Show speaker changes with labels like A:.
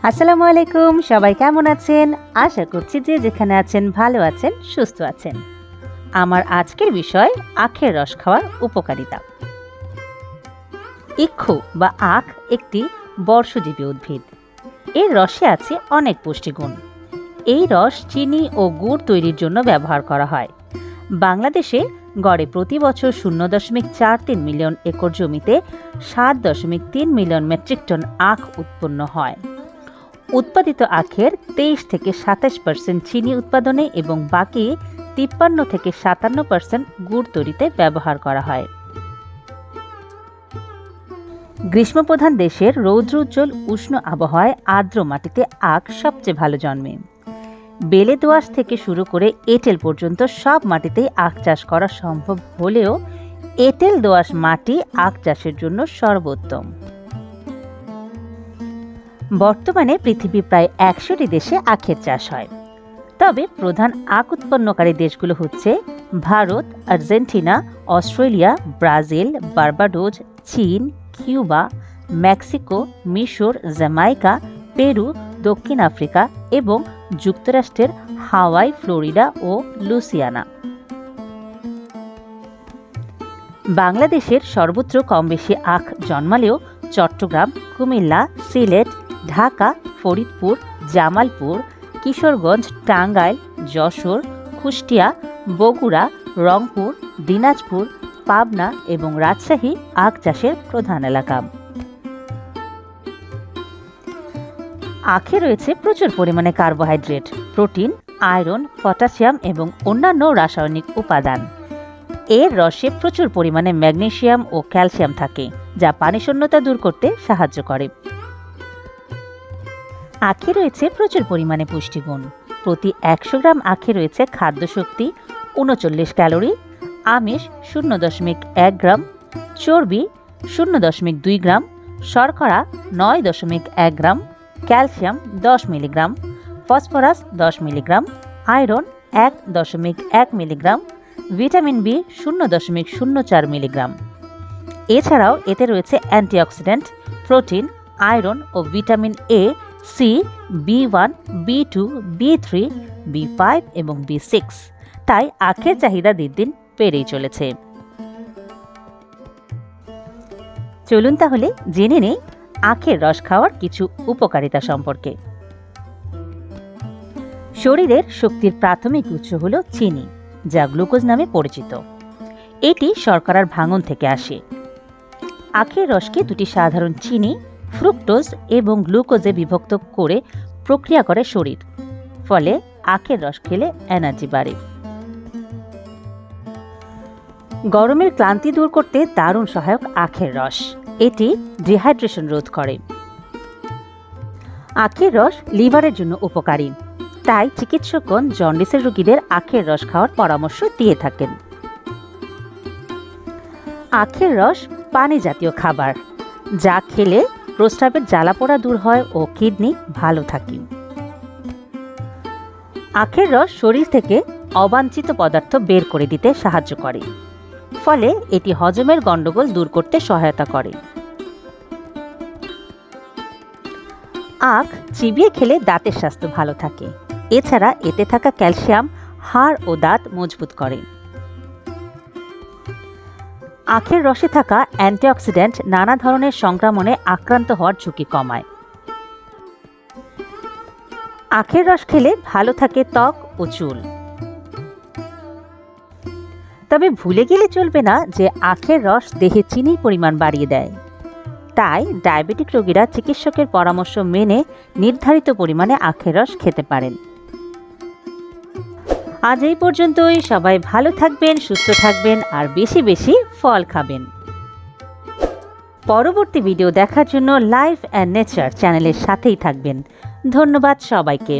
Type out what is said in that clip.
A: আসসালামু আলাইকুম, সবাই কেমন আছেন? আশা করছি যে যেখানে আছেন ভালো আছেন, সুস্থ আছেন। আমার আজকের বিষয় আখের রস খাওয়ার উপকারিতা। ইক্ষু বা আখ একটি বর্ষজীবী উদ্ভিদ। এর রসে আছে অনেক পুষ্টিগুণ। এই রস চিনি ও গুড় তৈরির জন্য ব্যবহার করা হয়। বাংলাদেশে গড়ে প্রতি বছর 0.43 মিলিয়ন একর জমিতে 7.3 মিলিয়ন মেট্রিক টন আখ উৎপন্ন হয়। উৎপাদিত আখের 23 থেকে 27% চিনি উৎপাদনে এবং বাকি 53 থেকে 57% গুড় তৈরিতে ব্যবহার করা হয়। গ্রীষ্মপ্রধান দেশের রৌদ্রোজ্জ্বল উষ্ণ আবহাওয়ায় আর্দ্র মাটিতে আখ সবচেয়ে ভালো জন্মে। বেলে দোআঁশ থেকে শুরু করে এঁটেল পর্যন্ত সব মাটিতেই আখ চাষ করা সম্ভব হলেও এঁটেল দোআঁশ মাটি আখ চাষের জন্য সর্বোত্তম। বর্তমানে পৃথিবীর প্রায় 100টি দেশে আখের চাষ হয়। তবে প্রধান আখ উৎপন্নকারী দেশগুলো হচ্ছে Bharat, Argentina, Australia, Brazil, Barbados, চীন, কিউবা, মেক্সিকো, মিশর, জ্যামাইকা, পেরু, দক্ষিণ আফ্রিকা এবং যুক্তরাষ্ট্রের হাওয়াই, ফ্লোরিডা ও লুইসিয়ানা। বাংলাদেশের সর্বত্র কমবেশি আখ জন্মালেও চট্টগ্রাম, কুমিল্লা, সিলেট, ঢাকা, ফরিদপুর, জামালপুর, কিশোরগঞ্জ, টাঙ্গাইল, যশোর, কুষ্টিয়া, বগুড়া, রংপুর, দিনাজপুর, পাবনা এবং রাজশাহী আখ চাষের প্রধান এলাকা। আখে রয়েছে প্রচুর পরিমাণে কার্বোহাইড্রেট, প্রোটিন, আয়রন, পটাশিয়াম এবং অন্যান্য রাসায়নিক উপাদান। এর রসে প্রচুর পরিমাণে ম্যাগনেসিয়াম ও ক্যালসিয়াম থাকে, যা পানিশূন্যতা দূর করতে সাহায্য করে। আখে রয়েছে প্রচুর পরিমাণে পুষ্টিগুণ। প্রতি 100 গ্রাম আখে রয়েছে খাদ্যশক্তি 39 ক্যালোরি, আমিষ 0.1 গ্রাম, চর্বি 0.2 গ্রাম, শর্করা 9.1 গ্রাম, calcium 10 milligram, phosphorus 10 milligram, iron 1.1 milligram, vitamin B 0.04 milligram. এছাড়াও এতে রয়েছে অ্যান্টিঅক্সিডেন্ট, প্রোটিন, আয়রন ও ভিটামিন এ, সি, বি1, বি2, বি3, বি5 এবং বি6। তাই আখের চাহিদা দিন দিন বেড়েই চলেছে। চলুন তাহলে জেনে নেই আখের রস খাওয়ার কিছু উপকারিতা সম্পর্কে। শরীরের শক্তির প্রাথমিক উৎস হল চিনি, যা গ্লুকোজ নামে পরিচিত। এটি শর্করার ভাঙন থেকে আসে। আখের রসকে দুটি সাধারণ চিনি, ফ্রুক্টোজ এবং গ্লুকোজে বিভক্ত করে প্রক্রিয়া করে শরীর, ফলে আখের রস খেলে এনার্জি বাড়ে। গরমের ক্লান্তি দূর করতে দারুণ সহায়ক আখের রস। এটি ডিহাইড্রেশন রোধ করে। আখের রস লিভারের জন্য উপকারী, তাই চিকিৎসকগণ জন্ডিসের রোগীদের আখের রস খাওয়ার পরামর্শ দিয়ে থাকেন। আখের রস পানি জাতীয় খাবার, যা খেলে প্রস্রাবের জ্বালাপোড়া দূর হয় ও কিডনি ভালো থাকে। আখের রস শরীর থেকে অবাঞ্ছিত পদার্থ বের করে দিতে সাহায্য করে, ফলে এটি হজমের গণ্ডগোল দূর করতে সহায়তা করে। আখ চিবিয়ে খেলে দাঁতের স্বাস্থ্য ভালো থাকে। এছাড়া এতে থাকা ক্যালসিয়াম হাড় ও দাঁত মজবুত করে। আখের রসে থাকা অ্যান্টিঅক্সিডেন্ট নানা ধরনের সংক্রমণে আক্রান্ত হওয়ার ঝুঁকি কমায়। আখের রস খেলে ভালো থাকে ত্বক ও চুল। তবে ভুলে গেলে চলবে না যে আখের রস দেহে চিনির পরিমাণ বাড়িয়ে দেয়। তাই ডায়াবেটিক রোগীরা চিকিৎসকের পরামর্শ মেনে নির্ধারিত পরিমাণে আখের রস খেতে পারেন। আজ এই পর্যন্তই। সবাই ভালো থাকবেন, সুস্থ থাকবেন আর বেশি বেশি ফল খাবেন। পরবর্তী ভিডিও দেখার জন্য লাইফ অ্যান্ড নেচার চ্যানেলের সাথেই থাকবেন। ধন্যবাদ সবাইকে।